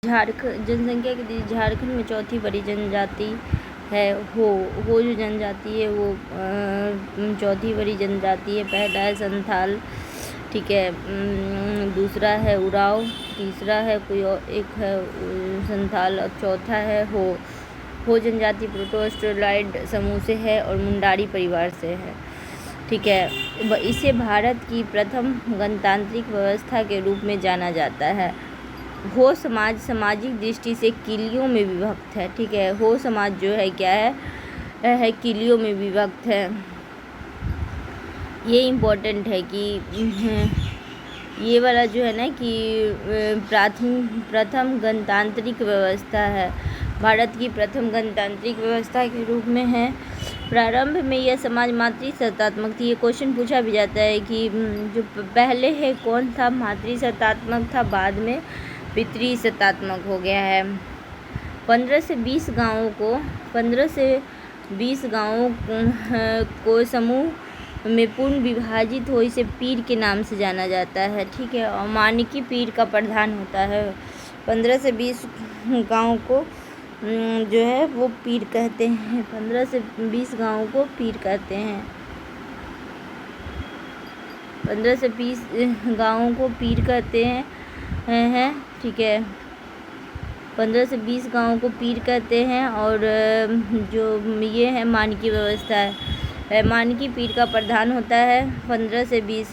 झारखंड जनसंख्या की दृष्टि झारखंड में चौथी बड़ी जनजाति है। हो जो जनजाति है वो चौथी बड़ी जनजाति है। पहला है संथाल, ठीक है, दूसरा है उराव, तीसरा है कोई और एक है संथाल और चौथा है हो जनजाति प्रोटो ऑस्ट्रेलॉइड समूह से है और मुंडारी परिवार से है, ठीक है। इसे भारत की प्रथम गणतांत्रिक व्यवस्था के रूप में जाना जाता है। हो समाज सामाजिक दृष्टि से किलियों में विभक्त है, ठीक है। हो समाज जो है क्या है किलियों में विभक्त है। ये इम्पोर्टेंट है कि ये वाला जो है ना कि प्रथम गणतांत्रिक व्यवस्था है, भारत की प्रथम गणतांत्रिक व्यवस्था के रूप में है। प्रारंभ में यह समाज मातृसत्तात्मक थी। ये क्वेश्चन पूछा भी जाता है कि जो पहले है कौन था, मातृसत्तात्मक था, बाद में पितृसत्तात्मक हो गया है। 15 से 20 गाँवों को समूह में पूर्ण विभाजित हो इसे पीर के नाम से जाना जाता है, ठीक है। और मानकी पीर का प्रधान होता है। 15 से 20 गाँव को जो है वो पीर कहते हैं। 15 से 20 गाँवों को पीर कहते हैं। 15 से 20 गाँवों को पीर कहते हैं, ठीक है। 15 से 20 गाँवों को पीर कहते हैं। और जो ये है मानकी व्यवस्था है, मानकी पीर का प्रधान होता है। 15 से 20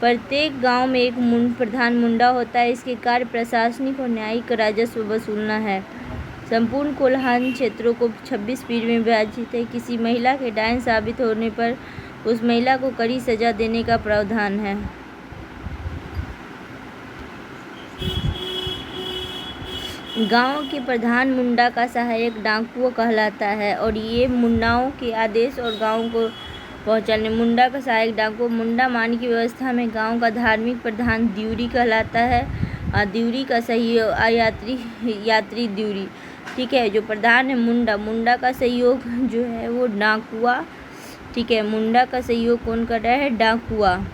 प्रत्येक गांव में एक प्रधान मुंडा होता है। इसके कार्य प्रशासनिक और न्यायिक राजस्व वसूलना है। संपूर्ण कोल्हान क्षेत्रों को 26 पीर में विभाजित है। किसी महिला के डायन साबित होने पर उस महिला को कड़ी सजा देने का प्रावधान है। गांव के प्रधान मुंडा का सहायक डाकुआ कहलाता है और ये मुंडाओं के आदेश और गांव को पहुंचाने। मुंडा का सहायक डाकुआ मुंडा मानकी व्यवस्था में गांव का धार्मिक प्रधान द्यूरी कहलाता है। द्यूरी का सहयोग यात्री द्यूरी, ठीक है। जो प्रधान है मुंडा का सहयोग जो है वो डाकुआ, ठीक है। मुंडा का सहयोग कौन कर रहा है, डाकुआ।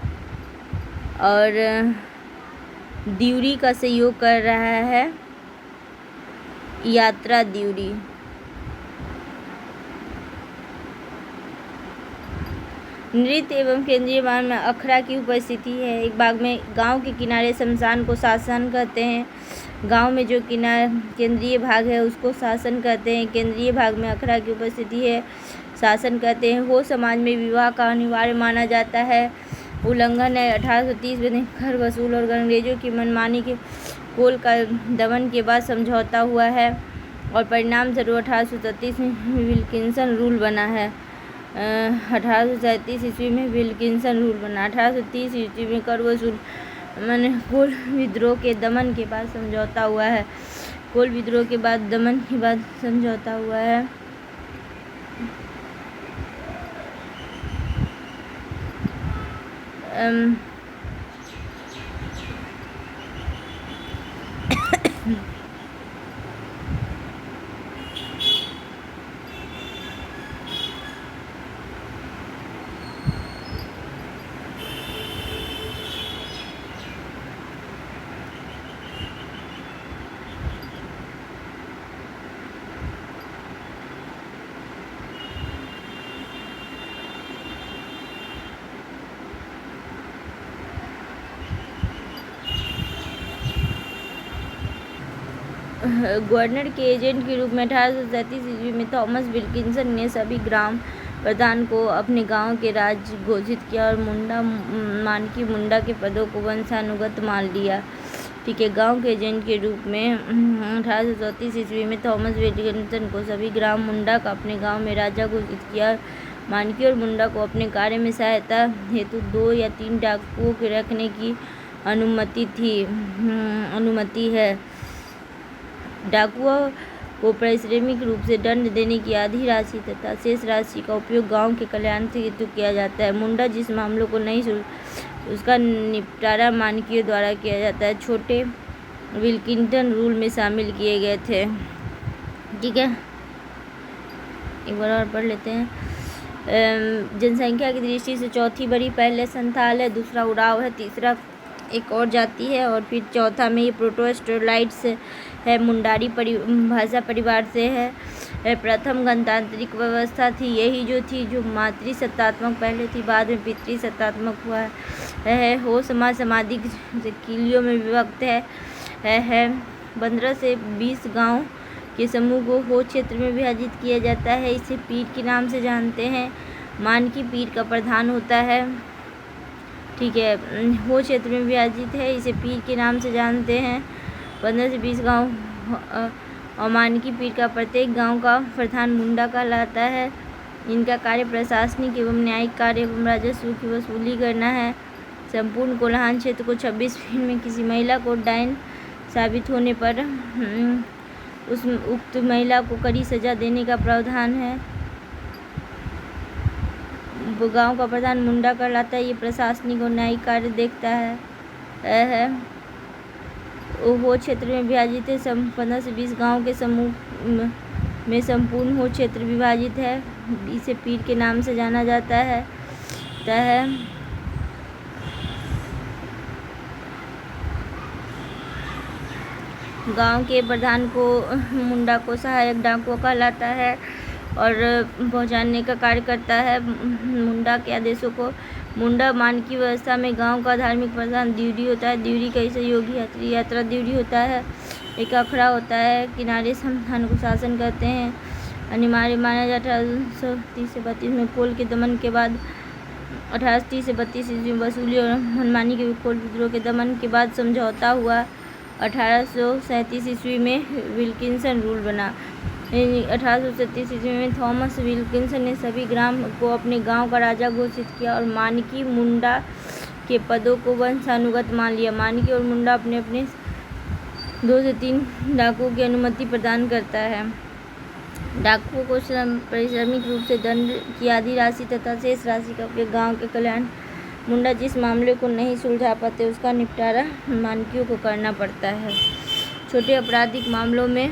और द्यूरी का सहयोग कर रहा है यात्रा द्यूरी। नृत्य एवं केंद्रीय भाग में अखड़ा की उपस्थिति है। एक भाग में गांव के किनारे शमशान को शासन कहते हैं। गांव में जो केंद्रीय भाग है उसको शासन कहते हैं। केंद्रीय भाग में अखड़ा की उपस्थिति है, शासन कहते हैं। हो समाज में विवाह का अनिवार्य माना जाता है। उल्लंघन है 1830 में कर वसूल और अंग्रेजों की मनमानी के कोल का दमन के बाद समझौता हुआ है और परिणाम स्वरूप 1837 में विल्किंसन रूल बना है। 1837 ईस्वी में विल्किंसन रूल बना। 1830 ईस्वी में कर वसूल कोल विद्रोह के दमन के बाद समझौता हुआ है। कोल विद्रोह के बाद दमन के बाद समझौता हुआ है। गवर्नर के एजेंट के रूप में 1837 ईस्वी में थॉमस विल्किंसन ने सभी ग्राम प्रधान को अपने गांव के राज्य घोषित किया और मानकी मुंडा के पदों को वंशानुगत मान लिया, ठीक है। गांव के एजेंट के रूप में 1834 ईस्वी में थॉमस विल्किंसन को सभी ग्राम मुंडा का अपने गांव में राजा घोषित किया। मानकी और मुंडा को अपने कार्य में सहायता हेतु 2 या 3 डाकुओं के रखने की अनुमति है। डाकुआ को पारिश्रमिक रूप से दंड देने की आधी राशि तथा शेष राशि का उपयोग गांव के कल्याण हेतु किया जाता है। मुंडा जिस मामलों को नहीं उसका निपटारा मानकियों द्वारा किया जाता है। छोटे विल्किंसन रूल में शामिल किए गए थे, ठीक है। एक बार और पढ़ लेते हैं। जनसंख्या की दृष्टि से चौथी बड़ी पहले संथाल है, दूसरा उराव है, तीसरा एक और जाति है और फिर चौथा में ये प्रोटो ऑस्ट्रेलॉइड्स है, मुंडारी भाषा परिवार से है। प्रथम गणतांत्रिक व्यवस्था थी यही जो थी, जो मातृसत्तात्मक पहले थी, बाद में पितृसत्तात्मक हुआ है। हो समाज सामाजिक किलियों में विभक्त है। 15 से 20 गांव के समूह को हो क्षेत्र में विभाजित किया जाता है। इसे पीर के नाम से जानते हैं। मानकी पीर का प्रधान होता है। ठीक है, हो क्षेत्र में विभाजित है, इसे पीर के नाम से जानते हैं। 15 से 20 गांव और मानकी पीर का प्रत्येक गांव का प्रधान मुंडा कहलाता है। इनका कार्य प्रशासनिक एवं न्यायिक कार्य एवं राजस्व की वसूली करना है। संपूर्ण कोल्हान क्षेत्र को 26 फीट में किसी महिला को डायन साबित होने पर उस उक्त महिला को कड़ी सजा देने का प्रावधान है। गांव का प्रधान मुंडा कहलाता है। ये प्रशासनिक और न्यायिक कार्य देखता है। हो क्षेत्र में विभाजित है। 15 से 20 गांव के समूह में संपूर्ण हो क्षेत्र विभाजित है। इसे पीर के नाम से जाना जाता है। गांव के प्रधान को मुंडा को सहायक डाकुआ कहलाता है और पहुंचाने का कार्य करता है। मुंडा के आदेशों को मुंडा मानकी व्यवस्था में गांव का धार्मिक प्रधान द्विरी होता है। द्विरी का सहयोगी यात्रा द्विरी होता है। एक अखड़ा होता है। किनारे संस्थान को शासन करते हैं। अनिवार्य माना जाता है। 1830 से 32 में कोल के दमन के बाद 1830 से 32 ईस्वी में वसूली और मनमानी के कोल विद्रोह के दमन के बाद समझौता हुआ। 1837 ईस्वी में विल्किंसन रूल बना। 1837 ईस्वी में थॉमस विल्किंसन ने सभी ग्राम को अपने गांव का राजा घोषित किया और मानकी मुंडा के पदों को वंशानुगत मान लिया। मानकी और मुंडा अपने अपने 2 से 3 डाकुओं की अनुमति प्रदान करता है। डाकुओं को पारिश्रमिक रूप से दंड की आधी राशि तथा शेष राशि का उपयोग गाँव के कल्याण। मुंडा जिस मामले को नहीं सुलझा पाते उसका निपटारा मानकियों को करना पड़ता है। छोटे आपराधिक मामलों में